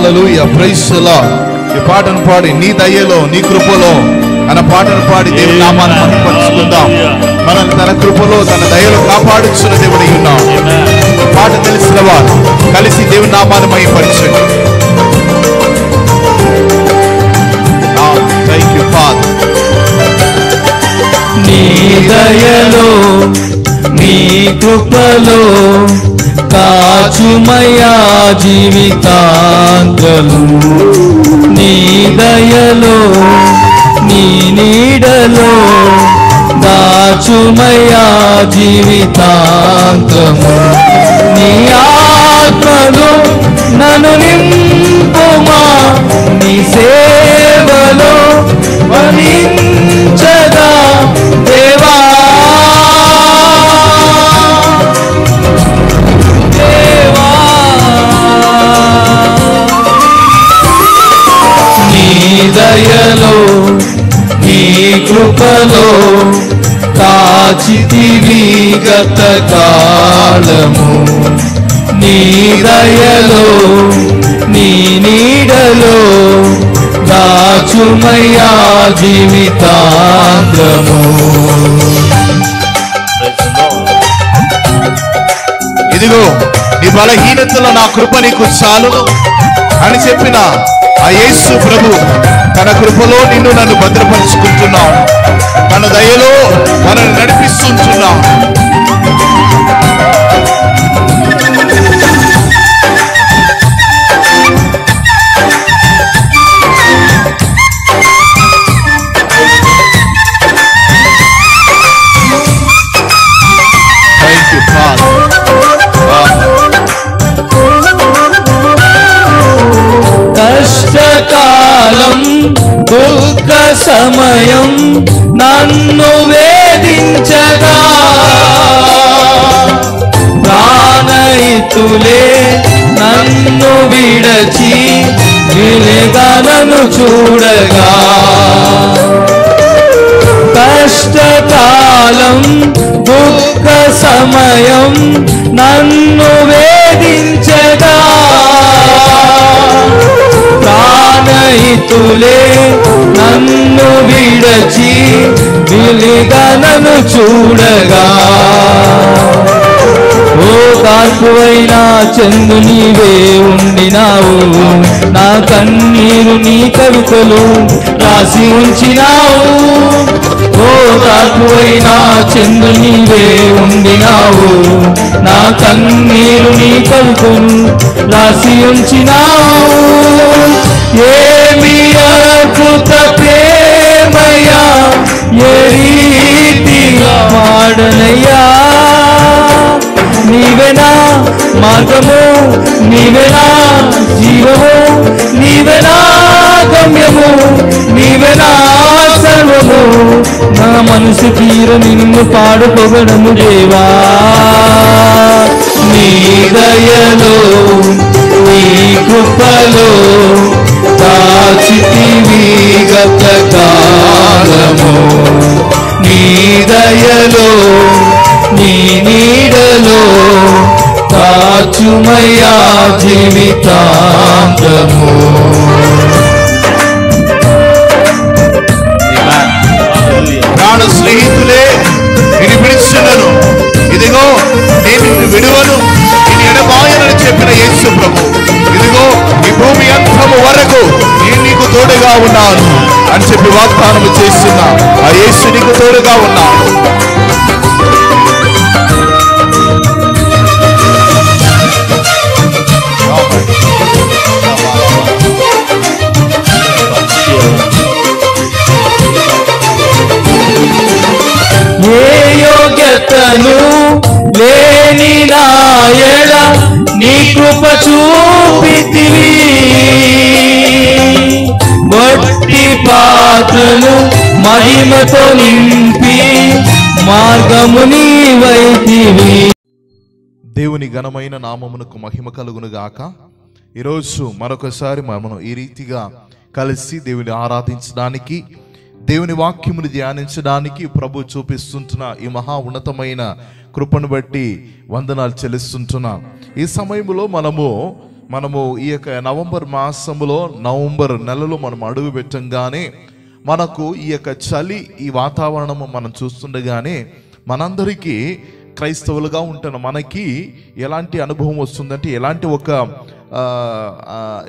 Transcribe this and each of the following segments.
Hallelujah, praise the lord. ఈ పాటను పాడి నీ దయలో నీ కృపలో అన్న పాటను పాడి దేవుని నామాన్ని మహిమపరుచుకుందాం. మనల్ని తన కృపలో తన దయలో కాపాడుచున్న దేవుడై ఉన్నాం. ఈ పాట తెలిసిన వారు కలిసి దేవుని నామాన్ని మహిమపరచండి. Thank you father. నీ దయలో నీ కృపలో కాచుమయా జీవితాంతము. నీ దయలో నీ నీడలో దాచుమయా జీవితాంతము. నీ ఆత్మను నన్ను నింపుమా, నీ సేవలో వహించగా దేవా. దేవా నీ దయలో నీ కృపలో కాచితివి గత కాలము. నీ దయలో నీ నీడలో దాచుమయ్యా జీవితాంతము. ఇదిగో నీ బలహీనతలో నా కృప నీకు చాలును అని చెప్పిన ఆ యేసు ప్రభు తన కృపలో నిన్ను నన్ను భద్రపరుచుకుంటున్నాడు. తన దయలో మనల్ని నడిపిస్తుంటున్నాడు. కష్టకాలం దుఃఖ సమయం నన్ను వేధించగా ప్రాణహితులే నన్ను విడచి వెలుగా నన్ను చూడగా. కష్టకాలం దుఃఖ సమయం నన్ను వేధించగా ప్రాణహితులే నన్ను విడచి వెలుగా నన్ను చూడగా. ఓ కార్పువైనా చందు నీవే ఉండినావు, నా కన్నీరు నీ కవితలు రాసి ఉంచినావు. ఓ కార్పువైనా చందు నీవే ఉండినావు, నా కన్నీరు నీ కవితలు రాసి ఉంచినావు. ఏమి అద్భుత ప్రేమయ్యా, ఏ రీతిగా మాడనయ్యా. నీవేనా మార్గము, నీవేనా జీవము, నీవేనా గమ్యము, నీవేనా సర్వము. నా మనసు తీర నిన్ను పాడు పొగడము దేవా. నీ దయలో నీ కృపలో దాచితివి గత కాలము. నీ దయలో నీ నీడలో కాచుమయ్యా జీవితాంతము. ప్రాణ స్నేహితులే నిన్ను పిలుచున్నాను, ఇదిగో నేను నిన్ను విడువను, నేను ఎడబాయనని చెప్పిన యేసు ప్రభు ఇదిగో ఈ భూమి అంతము వరకు నేను నీకు తోడుగా ఉన్నాను అని చెప్పి వాగ్దానం చేస్తున్న ఆ యేసు నీకు తోడుగా ఉన్నాడు. ఏ యోగ్యతను లేని నాయడ నీ కృప చూపితివి, బట్టి పాత్రలు మహిమతో నింపి మార్గము నీవైతివి. దేవుని ఘనమైన నామమునకు మహిమ కలుగును గాక. ఈరోజు మరొకసారి మనం ఈ రీతిగా కలిసి దేవుని ఆరాధించడానికి, దేవుని వాక్యమును ధ్యానించడానికి ప్రభు చూపిస్తుంటున్న ఈ మహా ఉన్నతమైన కృపను బట్టి వందనాలు చెల్లిస్తుంటున్నాం. ఈ సమయంలో మనము మనము ఈ యొక్క నవంబర్ మాసములో, నవంబర్ నెలలో మనం అడుగు పెట్టంగానే మనకు ఈ యొక్క చలి, ఈ వాతావరణము మనం చూస్తుండగానే మనందరికీ క్రైస్తవులుగా ఉంటున్న మనకి ఎలాంటి అనుభవం వస్తుందంటే, ఎలాంటి ఒక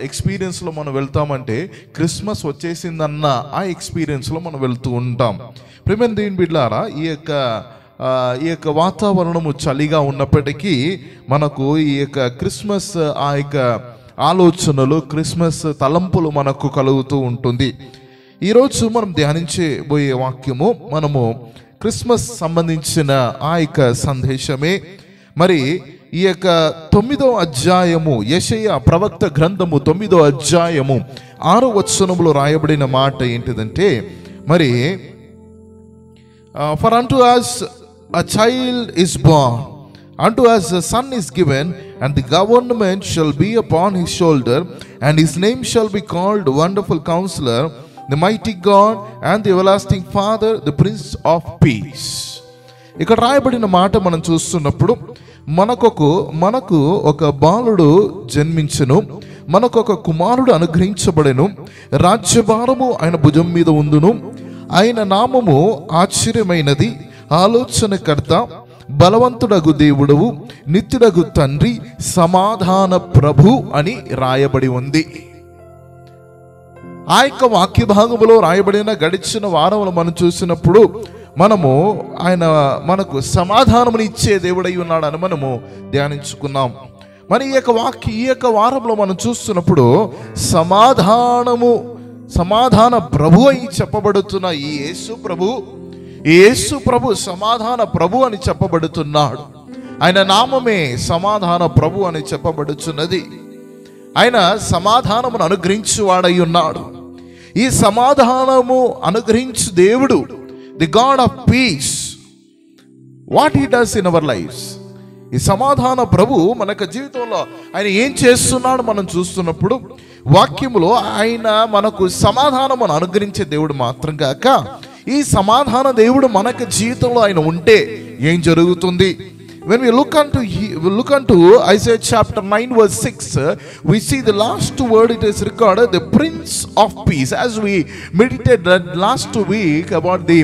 ఎక్స్పీరియన్స్లో మనం వెళ్తామంటే, క్రిస్మస్ వచ్చేసిందన్న ఆ ఎక్స్పీరియన్స్లో మనం వెళ్తూ ఉంటాం. ప్రియమైన దేవుని బిడ్డలారా, ఈ యొక్క వాతావరణము చలిగా ఉన్నప్పటికీ మనకు ఈ యొక్క క్రిస్మస్ ఆ యొక్క ఆలోచనలు, క్రిస్మస్ తలంపులు మనకు కలుగుతూ ఉంటుంది. ఈరోజు మనం ధ్యానించబోయే వాక్యము, మనము క్రిస్మస్ సంబంధించిన ఆ యొక్క సందేశమే. మరి ఈ యొక్క 9వ అధ్యాయము, యెషయా ప్రవక్త గ్రంథము 9వ అధ్యాయము 6వ వచనములో రాయబడిన మాట ఏంటిదంటే, మరి for unto us a child is born, unto us a son is given, and the government shall be upon his shoulder, and his name shall be called Wonderful Counselor, the Mighty God, and the Everlasting Father, the Prince of Peace. ఇక్కడ రాయబడిన మాట మనం చూస్తున్నప్పుడు, మనకు ఒక బాలుడు జన్మించెను, మనకు ఒక కుమారుడు అనుగ్రహించబడెను, రాజ్యభారము ఆయన భుజం మీద ఉండును, ఆయన నామము ఆశ్చర్యమైనది, ఆలోచనకర్త, బలవంతుడగు దేవుడవు, నిత్యుడగు తండ్రి, సమాధాన ప్రభు అని రాయబడి ఉంది. ఆ యొక్క వాక్య భాగములో రాయబడిన గడిచిన వారములు మనం చూసినప్పుడు ఆయన మనకు సమాధానముని ఇచ్చే దేవుడై ఉన్నాడని మనము ధ్యానించుకున్నాం. మరి ఈ యొక్క వారంలో మనం చూస్తున్నప్పుడు సమాధాన ప్రభు అని చెప్పబడుతున్న ఈ యేసు ప్రభు సమాధాన ప్రభు అని చెప్పబడుతున్నాడు. ఆయన నామమే సమాధాన ప్రభు అని చెప్పబడుచున్నది. ఆయన సమాధానమును అనుగ్రహించువాడై ఉన్నాడు. ఈ సమాధానము అనుగ్రహించు దేవుడు, the God of peace, what he does in our lives. ఈ సమాధాన ప్రభు మన జీవితంలో ఆయన ఏం చేస్తున్నాడు మనం చూస్తున్నప్పుడు, వాక్యములో ఆయన మనకు సమాధానమును అనుగ్రహించే దేవుడు మాత్రం కాక, ఈ సమాధాన దేవుడు మనకు జీవితంలో ఆయన ఉంటే ఏం జరుగుతుంది? When we look unto Isaiah chapter 9 verse 6, we see the last word it is recorded, the Prince of Peace. As we meditated that last week about the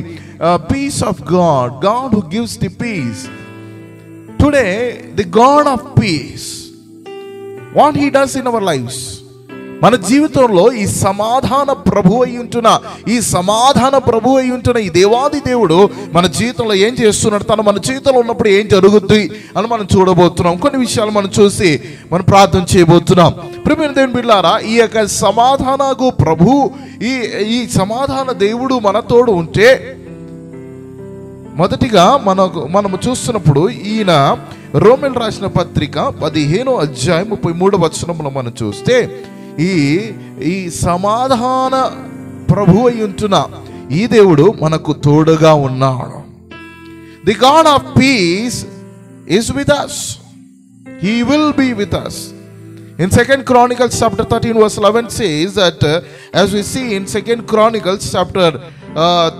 peace of God who gives the peace. Today, the God of peace, what he does in our lives. మన జీవితంలో ఈ సమాధాన ప్రభు అయి ఉంటున్న ఈ దేవాది దేవుడు మన జీవితంలో ఏం చేస్తున్నాడు, తను మన జీవితంలో ఉన్నప్పుడు ఏం జరుగుద్ది అని మనం చూడబోతున్నాం. కొన్ని విషయాలు మనం చూసి మనం ప్రార్థన చేయబోతున్నాం. ప్రియమైన దేవుని బిడ్డలారా, ఈ యొక్క సమాధానకు ప్రభు, ఈ సమాధాన దేవుడు మనతోడు ఉంటే, మొదటిగా మనము చూస్తున్నప్పుడు ఈయన రోమీయులకు రాసిన పత్రిక 15వ అధ్యాయం 33వ వచనంలో మనం చూస్తే, ఈ సమాధాన ప్రభు అయి ఉంటున్న ఈ దేవుడు మనకు తోడుగా ఉన్నాడు. The God of piece is with us. He will be with us. In 2 Chronicles chapter 13 verse 11 says that, as we see in 2 Chronicles chapter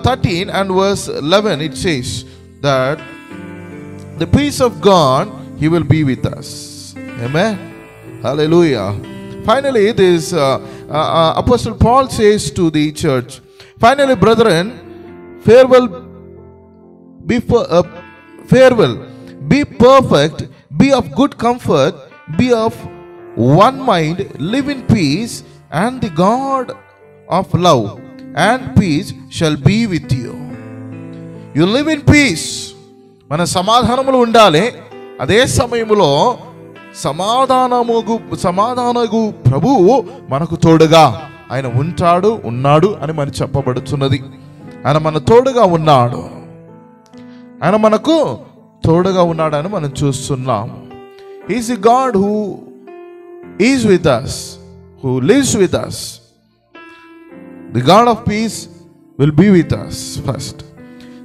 13 and verse 11, it says that the peace of God, he will be with us. Amen. Hallelujah. Finally, this Apostle Paul says to the church, finally, brethren, farewell, be perfect, be of good comfort, be of one mind, live in peace, and the God of love and peace shall be with you. You live in peace. మన సమాధానములు ఉండాలి. అదే సమయంలో సమాధానగు ప్రభువు మనకు తోడుగా ఆయన ఉన్నాడు అని మనకు చెప్పబడుతున్నది. ఆయన మన తోడుగా ఉన్నాడు, ఆయన మనకు తోడుగా ఉన్నాడని మనం చూస్తున్నాం. He is a God who is with us, who lives with us. The God of peace will be with us first.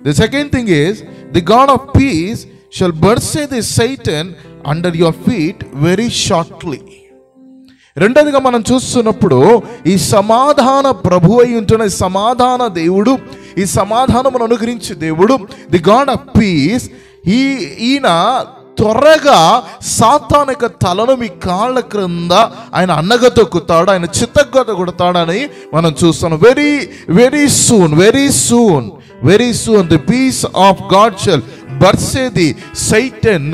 The second thing is, the God of peace shall bursar the Satan under your feet very shortly. రెండోదిగా మనం చూస్తున్నప్పుడు, ఈ సమాధాన ప్రభు అయి ఉంటున్న సమాధాన దేవుడు, ఈ సమాధానమును అనుగ్రహించే దేవుడు, ది గాడ్ ఆఫ్ పీస్, ఈయన త్వరగా సాతాను యొక్క తలను మీ కాళ్ళ క్రింద ఆయన అన్నగతొక్కుతాడు, ఆయన చిత్తగత కొడతాడని మనం చూస్తాం. Very very soon, very soon, very soon the peace of God shall bruise the Satan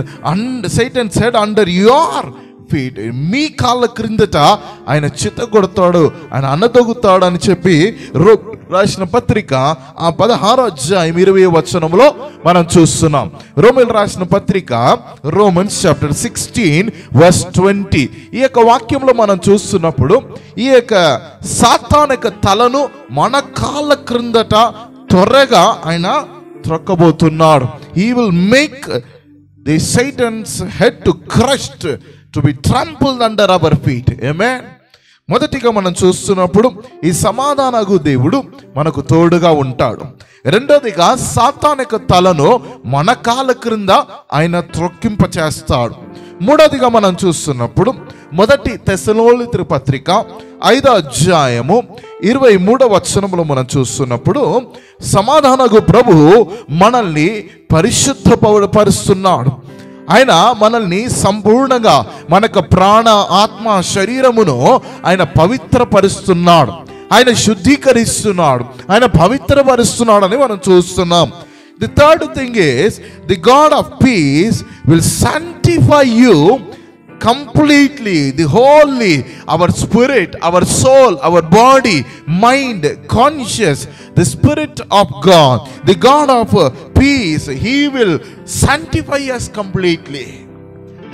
said under your feet. మీ కాళ్ళ క్రిందట ఆయన చిత్తగొడతాడు, ఆయన అన్నదొగుతాడు అని చెప్పి రాసిన పత్రిక ఆ 16వ అధ్యాయం 20వ వచనంలో మనం చూస్తున్నాం. రోమన్ రాసిన పత్రిక రోమన్స్ చాప్టర్ 16 వర్స్ 20. ఈ యొక్క వాక్యంలో మనం చూస్తున్నప్పుడు ఈ యొక్క సాతాను యొక్క తలను మన కాళ్ళ క్రిందట త్వరగా ఆయన త్రొక్కబోతున్నాడు. He will make the Satan's head to crushed, to be trampled under our feet. Amen. మొదటిగా మనం చూస్తున్నప్పుడు ఈ సమాధానగు దేవుడు మనకు తోడుగా ఉంటాడు. రెండోదిగా సాతాను యొక్క తలను మన కాళ్ళ క్రింద ఆయన త్రొక్కింప చేస్తాడు. మూడోదిగా మనం చూస్తున్నప్పుడు మొదటి తెస్సలోనికీయుల పత్రిక 5వ అధ్యాయము 23వ వచనంలో మనం చూస్తున్నప్పుడు సమాధానగు ప్రభువు మనల్ని పరిశుద్ధపరుస్తున్నాడు. ఆయన మనల్ని సంపూర్ణంగా మనకు ప్రాణ ఆత్మ శరీరమును ఆయన పవిత్రపరుస్తున్నాడు, ఆయన శుద్ధీకరిస్తున్నాడు, ఆయన పవిత్రపరుస్తున్నాడు అని మనం చూస్తున్నాం. The third thing is the God of piece will sanctify you completely, the wholly, our spirit, our soul, our body, mind, conscious, the Spirit of God, the God of peace, He will sanctify us completely.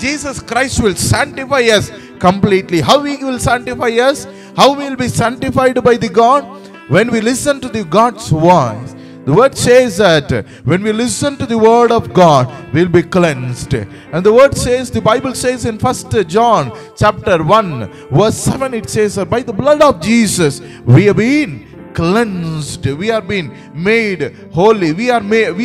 Jesus Christ will sanctify us completely. How He will sanctify us? How we will be sanctified by the God? When we listen to the God's voice. The word says that when we listen to the word of God, we'll be cleansed. And the word says, the Bible says in 1 John chapter 1 verse 7, it says that by the blood of Jesus we have been cleansed, we are being made holy, we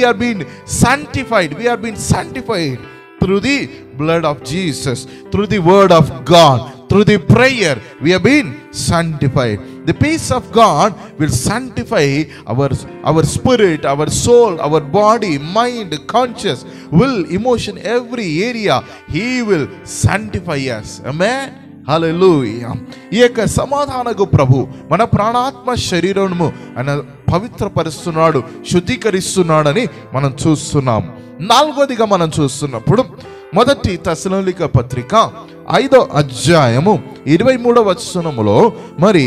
are being sanctified, we are being sanctified through the blood of Jesus, through the word of God, through the prayer we have been sanctified. The peace of God will sanctify our spirit, our soul, our body, mind, conscious, will, emotion, every area. He will sanctify us. Amen. హల్లెలూయా. ఈ యొక్క సమాధానకు ప్రభు మన ప్రాణాత్మ శరీరము ఆయన పవిత్రపరుస్తున్నాడు, శుద్ధీకరిస్తున్నాడని మనం చూస్తున్నాం. నాలుగోదిగా మనం చూస్తున్నప్పుడు మొదటి తెస్సలోనికీయుల పత్రిక 5వ అధ్యాయము 23వ వచనములో మరి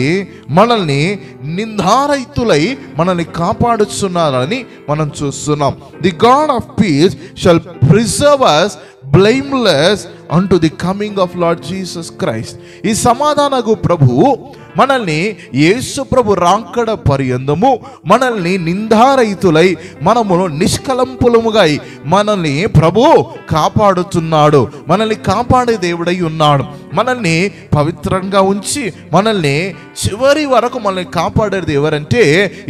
మనల్ని నిందారహితులై మనల్ని కాపాడుతున్నారని మనం చూస్తున్నాం. The God of piece shall preserve us blameless unto the coming of Lord Jesus Christ. ఈ సమాధానకు ప్రభువు మనల్ని యేసు ప్రభు రాకడ పర్యంతము మనల్ని నిందారహితులై మనము నిష్కలంపులముగా మనల్ని ప్రభు కాపాడుతున్నాడు, మనల్ని కాపాడే దేవుడై ఉన్నాడు. మనల్ని పవిత్రంగా ఉంచి మనల్ని చివరి వరకు మనల్ని కాపాడేది ఎవరంటే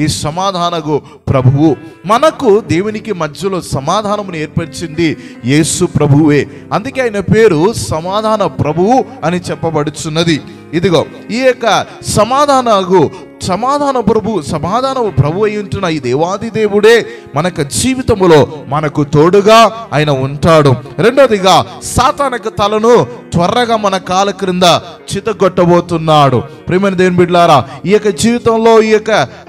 ఈ సమాధానకు ప్రభువు. మనకు దేవునికి మధ్యలో సమాధానమును ఏర్పరిచింది యేసు ప్రభువే. అందుకే ఆయన పేరు సమాధాన ప్రభువు అని చెప్పబడుచున్నది. ఇదిగో ఈ యొక్క సమాధాన ప్రభు అయి ఉంటున్న ఈ దేవాది దేవుడే మనకు జీవితములో మనకు తోడుగా ఆయన ఉంటాడు. రెండోదిగా సాతాను తలను త్వరగా మన కాళ్ళ క్రింద చితగొట్టబోతున్నాడు. ప్రియమైన దేవుని బిడ్డలారా, ఈ యొక్క జీవితంలో ఈ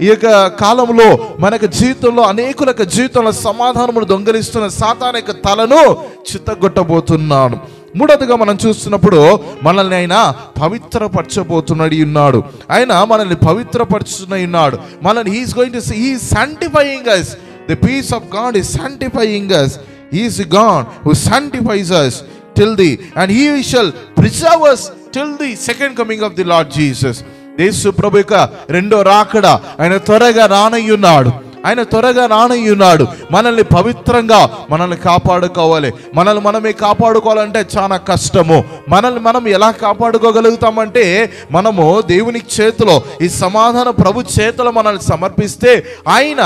యొక్క కాలంలో మనకు జీవితంలో అనేకుల జీవితంలో సమాధానమును దొంగలిస్తున్న సాతాను యొక్క తలను చితగొట్టబోతున్నాడు. మూడోదిగా మనం చూస్తున్నప్పుడు మనల్ని ఆయన పవిత్రపరచబోతున్నాడు. ఆయన మనల్ని పవిత్రపరచుతున్నాడు. మనల్ని he is sanctifying us. The peace of God is sanctifying us. He is God who sanctifies us and He shall preserve us till the second coming of the Lord Jesus. యేసు ప్రభు యొక్క రెండో రాకడ ఆయన త్వరగా రానయ్యున్నాడు. మనల్ని పవిత్రంగా మనల్ని కాపాడుకోవాలి. మనల్ని మనమే కాపాడుకోవాలంటే చాలా కష్టము. మనల్ని మనం ఎలా కాపాడుకోగలుగుతామంటే మనము దేవుని చేతిలో ఈ సమాధాన ప్రభు చేతిలో మనల్ని సమర్పిస్తే ఆయన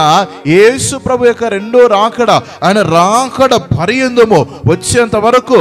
యేసు ప్రభు యొక్క రెండో రాకడ ఆయన రాకడ పర్యంతము వచ్చేంత వరకు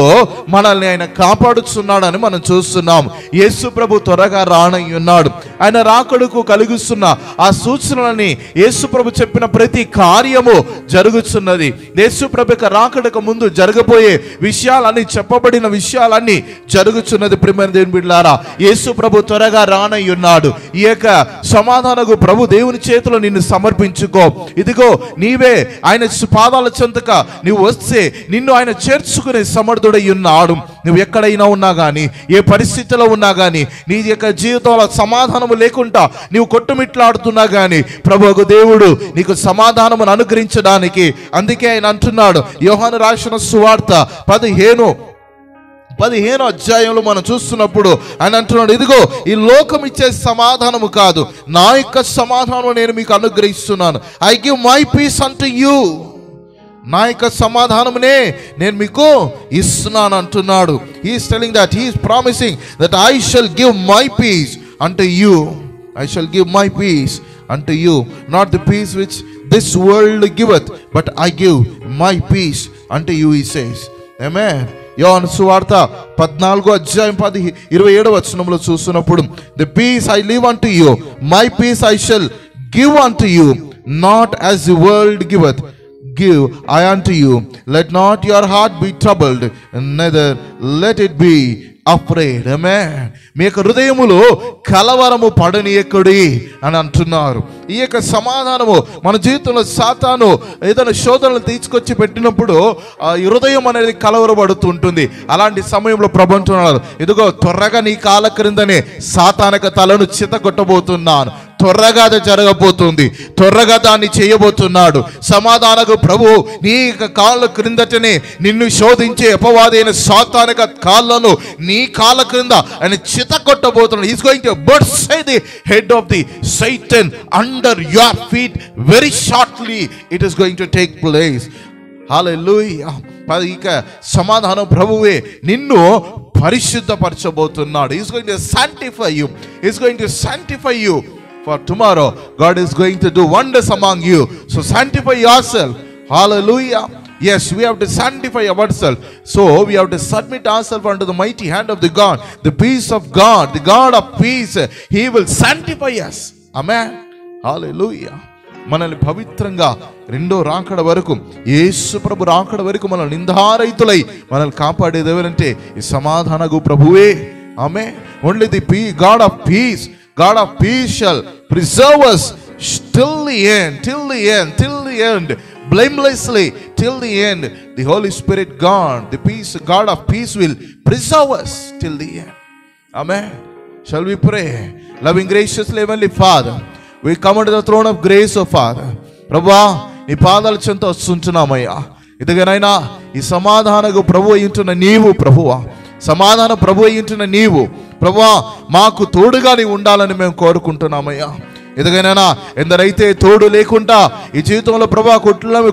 మనల్ని ఆయన కాపాడుతున్నాడని మనం చూస్తున్నాం. యేసు ప్రభు త్వరగా రానయ్యున్నాడు. ఆయన రాకడకు కలిగిస్తున్న ఆ సూచనలని యేసు ప్రభు చెప్పిన ప్రతి కార్యము జరుగుతున్నది. యేసు ప్రభు యొక్క రాకడకు ముందు జరగబోయే విషయాలన్నీ, చెప్పబడిన విషయాలన్నీ జరుగుతున్నది. ప్రియమైన దేవుని బిడ్డలారా, యేసు ప్రభు త్వరగా రానై ఉన్నాడు. ఈ యొక్క సమాధానకు ప్రభు దేవుని చేతిలో నిన్ను సమర్పించుకో. ఇదిగో నీవే ఆయన పాదాల చెంతక నీవు వస్తే నిన్ను ఆయన చేర్చుకునే సమర్థుడై ఉన్నాడు. నువ్వు ఎక్కడైనా ఉన్నా కానీ, ఏ పరిస్థితిలో ఉన్నా కానీ, నీ యొక్క జీవితంలో సమాధానము లేకుండా నీవు కొట్టుమిట్లాడుతున్నా కానీ, ప్రభువు దేవుడు నీకు సమాధానమును అనుగ్రహించడానికి, అందుకే ఆయన అంటున్నాడు, యోహాను రాసిన సువార్త 15 అధ్యాయంలో మనం చూస్తున్నప్పుడు ఆయన అంటున్నాడు, ఇదిగో ఈ లోకం ఇచ్చే సమాధానము కాదు, నా యొక్క సమాధానం నేను మీకు అనుగ్రహిస్తున్నాను. I give my peace unto you. నా యొక్క సమాధానమునే నేను మీకు ఇస్తున్నాను అంటున్నాడు. He is telling that, he is promising that I shall give my peace unto you. I shall give my peace unto you, not the peace which this world giveth, but I give my peace unto you, he says. Amen. యోహాను సువార్త 14 అధ్యాయం 27 వచనంలో చూస్తున్నప్పుడు, the peace I leave unto you, my peace I shall give unto you, not as the world giveth, give I unto you. Let not your heart be troubled, neither let it be afraid. Amen. మీ యొక్క హృదయములో కలవరము పడనీయకుడి అని అంటున్నారు. ఈ యొక్క సమాధానము మన జీవితంలో సాతాను ఏదైనా శోధనలు తీసుకొచ్చి పెట్టినప్పుడు ఆ హృదయం అనేది కలవరపడుతుంటుంది. అలాంటి సమయంలో ప్రభు అంటున్నారు, ఇదిగో త్వరగా నీ కాళ్ళ క్రిందనే సాతానక తలను చితగొట్టబోతున్నాను. త్వరగా అది జరగబోతుంది, త్వరగా దాన్ని చేయబోతున్నాడు. సమాధానకు ప్రభు నీ కాళ్ళ క్రిందటనే నిన్ను శోధించే అపవాదైన సాతానక కాళ్ళను నీ కాళ్ళ క్రింద ఆయన చితగొట్టబోతున్నాడు. He is going to burst the head of the Satan under your feet very shortly. It is going to take place. Hallelujah. ఇక సమాధానం ప్రభువే నిన్ను పరిశుద్ధపరచబోతున్నాడు. He is going to sanctify you. He is going to sanctify you. For tomorrow God is going to do wonders among you. So sanctify yourself. Hallelujah. Yes, we have to sanctify ourselves. So we have to submit ourselves under the mighty hand of the God, the peace of God, the God of peace. He will sanctify us. Amen. Hallelujah. మనల్ని పవిత్రంగా రెండో రాకడ వరకు, యేసు ప్రభు రాకడ వరకు మనల్ని నిందారహితులై మనల్ని కాపాడేది ఎవరంటే ఈ సమాధానకు ప్రభువే. ఆమేన్. Only the God of peace, God of peace shall preserve us till the end, till the end, till the end, blamelessly till the end. The Holy Spirit God, the peace, God of peace will preserve us till the end. Amen. Shall we pray? Loving gracious heavenly Father, we come unto the throne of grace, O Father. ప్రభువా నీ పాదాల చెంత వస్తుంటున్నామయ్యా. ఇదిగనైనా ఈ సమాధానకు ప్రభు అయ్యుంటున్న నీవు, ప్రభువా సమాధాన ప్రభు అయ్యుంటున్న నీవు, ప్రభువా మాకు తోడుగా నీవు ఉండాలని మేము కోరుకుంటున్నామయ్యా. ఎదుగైనా ఎందరైతే తోడు లేకుండా ఈ జీవితంలో ప్రభా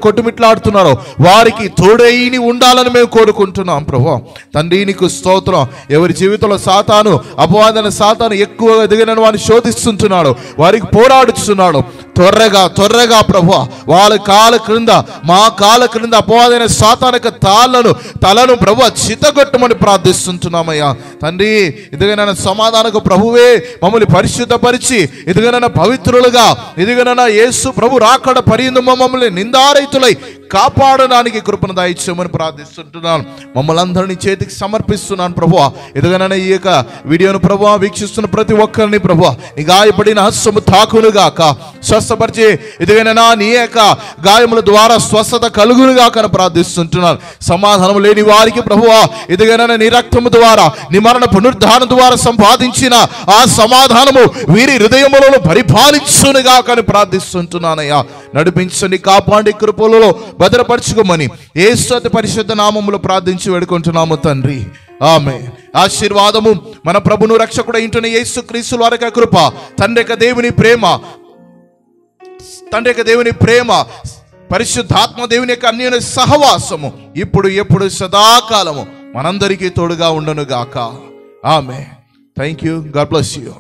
కొట్టుమిట్లాడుతున్నారో వారికి తోడైని ఉండాలని మేము కోరుకుంటున్నాం. ప్రభా తండ్రి నీకు స్తోత్రం. ఎవరి జీవితంలో సాతాను అపవాదన సాతాను ఎక్కువగా ఎదిగిన వారిని శోధిస్తుంటున్నాడు, వారికి పోరాడుతున్నాడు. త్వరగా ప్రభువా వాళ్ళ కాళ్ళ క్రింద, మా కాళ్ళ క్రింద అపవాదైన సాతానిక తలను ప్రభువా చితగొట్టమని ప్రార్థిస్తుంటున్నామయ్యా. తండ్రి ఎదుగైనా సమాధానకు ప్రభువే మమ్మల్ని పరిశుద్ధపరిచి ఎదుగైనా పవిత్రులుగా ఎదుగైనా యేసు ప్రభు రాకడ పర్యంతం మమ్మల్ని నిందారహితులై కాపాడడానికి కృపను దయచేయమని ప్రార్థిస్తుంటున్నాను. మమ్మల్ని అందరినీ చేతికి సమర్పిస్తున్నాను ప్రభువా. ఎదుగైనా ఈ యొక్క వీడియోను ప్రభువా వీక్షిస్తున్న ప్రతి ఒక్కరిని ప్రభువా నీ గాయపడిన హస్తము తాకునుగాక, స్వస్థపరిచి ఎదుగైనా నీ యొక్క గాయముల ద్వారా స్వస్థత కలుగునుగాక ప్రార్థిస్తుంటున్నాను. సమాధానం లేని వారికి ప్రభువా ఎదుగైనా నీ రక్తము ద్వారా నీ మరణ పునరుద్ధానం ద్వారా సంపాదించిన ఆ సమాధానము వీరి హృదయములను పరిపాలించునుగాక ప్రార్థిస్తుంటున్నానయ్యా. నడిపించండి, కాపాడి కృపలలో భద్రపరచుకోమని యేసు అతి పరిశుద్ధ నామములో ప్రార్థించి వేడుకుంటున్నాము తండ్రి. ఆమేన్. ఆశీర్వాదము మన ప్రభును రక్షకుడు ఇంటున్న యేసు క్రీస్తు వారి కృప, తండ్రి యొక్క దేవుని ప్రేమ, పరిశుద్ధాత్మ దేవుని యొక్క అన్యోన్య సహవాసము ఇప్పుడు ఎప్పుడు సదాకాలము మనందరికీ తోడుగా ఉండును గాక. ఆమేన్. Thank you. God bless you.